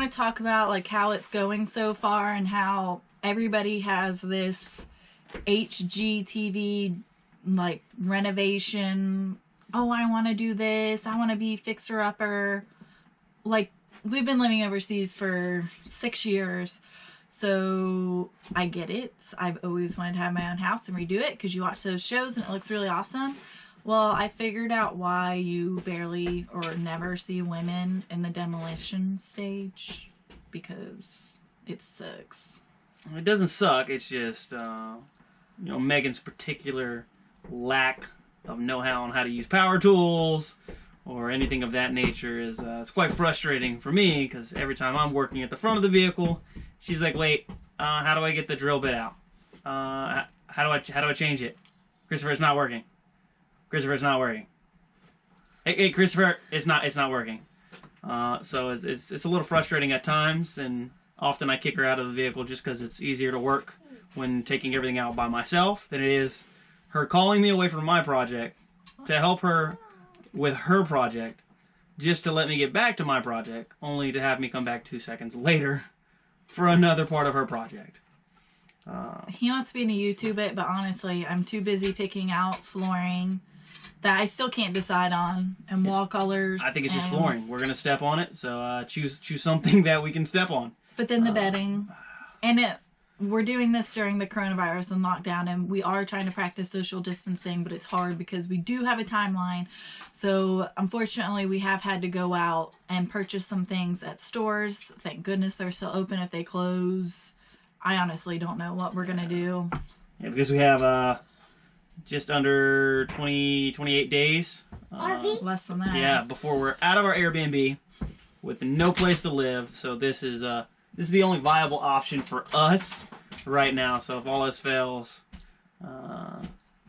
want to talk about like how it's going so far and how everybody has this HGTV like renovation. Oh, I want to do this. I want to be fixer-upper. Like, we've been living overseas for 6 years, so I get it. I've always wanted to have my own house and redo it because you watch those shows and it looks really awesome. Well, I figured out why you barely or never see women in the demolition stage, because it sucks. It doesn't suck. It's just, you know, Megan's particular lack of know-how on how to use power tools or anything of that nature is it's quite frustrating for me, because every time I'm working at the front of the vehicle, she's like, "Wait, how do I get the drill bit out? How do I change it? Christopher, it's not working. Christopher, it's not working. Hey, Christopher, it's not working." So it's a little frustrating at times, and often I kick her out of the vehicle just because it's easier to work when taking everything out by myself than it is her calling me away from my project to help her with her project, just to let me get back to my project, only to have me come back 2 seconds later for another part of her project. He wants to be in a YouTube it, but honestly, I'm too busy picking out flooring that I still can't decide on, and wall colors. I think it's just flooring. We're gonna step on it, so choose something that we can step on. But then the bedding, and we're doing this during the coronavirus and lockdown, and we are trying to practice social distancing, but it's hard because we do have a timeline. So unfortunately, we have had to go out and purchase some things at stores. Thank goodness they're still open. If they close, I honestly don't know what we're gonna do. Yeah, because we have just under 28 days. Less than that. Yeah, before we're out of our Airbnb with no place to live. So this is the only viable option for us right now. So if all else fails,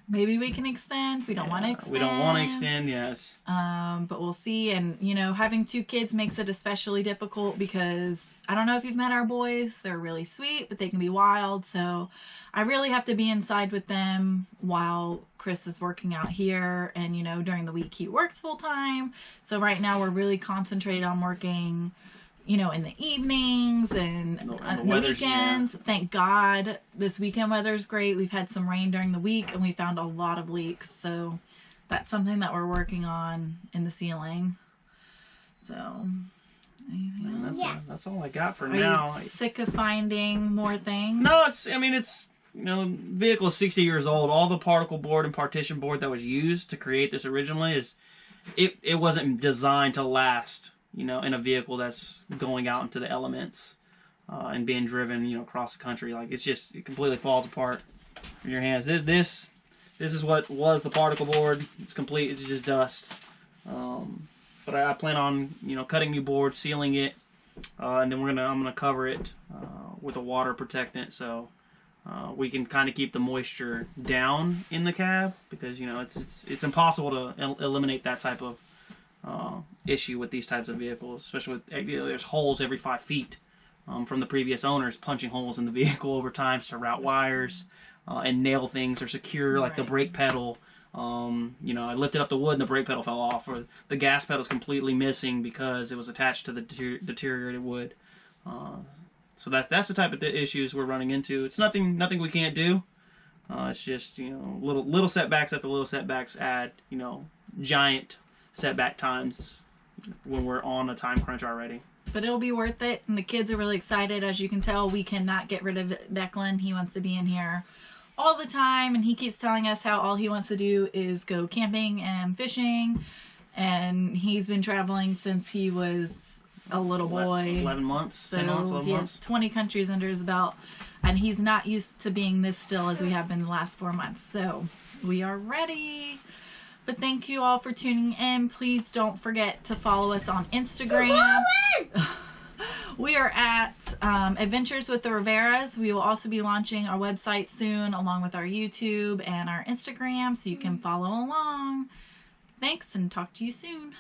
maybe we can extend. We don't want to extend. We don't want to extend, yes. But we'll see. And, you know, having 2 kids makes it especially difficult because I don't know if you've met our boys. They're really sweet, but they can be wild. So I really have to be inside with them while Chris is working out here. And, you know, during the week he works full time. So right now we're really concentrated on working, you know, in the evenings and the weekends. Yeah. Thank God this weekend weather's great. We've had some rain during the week and we found a lot of leaks. So that's something that we're working on in the ceiling. So that's all I got for Are now. You sick of finding more things? No, it's you know, vehicle is 60 years old. All the particle board and partition board that was used to create this originally it wasn't designed to last, you know, in a vehicle that's going out into the elements and being driven, you know, across the country. Like, it completely falls apart in your hands. This is what was the particle board. It's complete. It's just dust. But I plan on, you know, cutting new board, sealing it, and then I'm gonna cover it with a water protectant, so we can kind of keep the moisture down in the cab, because, you know, it's impossible to eliminate that type of issue with these types of vehicles, especially with, you know, there's holes every 5 feet from the previous owners punching holes in the vehicle over time to route wires and nail things or secure, like the brake pedal. You know, I lifted up the wood and the brake pedal fell off, or the gas pedal's completely missing because it was attached to the deteriorated wood. So that's the type of issues we're running into. It's nothing we can't do. It's just, you know, little setbacks that the little setbacks add, you know, giant setback times when we're on a time crunch already. But it'll be worth it, and the kids are really excited. As you can tell, we cannot get rid of Declan. He wants to be in here all the time, and he keeps telling us how all he wants to do is go camping and fishing, and he's been traveling since he was a little boy. 11 months, so 10 months, 11 he months. has 20 countries under his belt, and he's not used to being this still as we have been the last 4 months. So we are ready. But thank you all for tuning in. Please don't forget to follow us on Instagram. We are at Adventures with the Riveras. We will also be launching our website soon, along with our YouTube and our Instagram, so you can follow along. Thanks, and talk to you soon.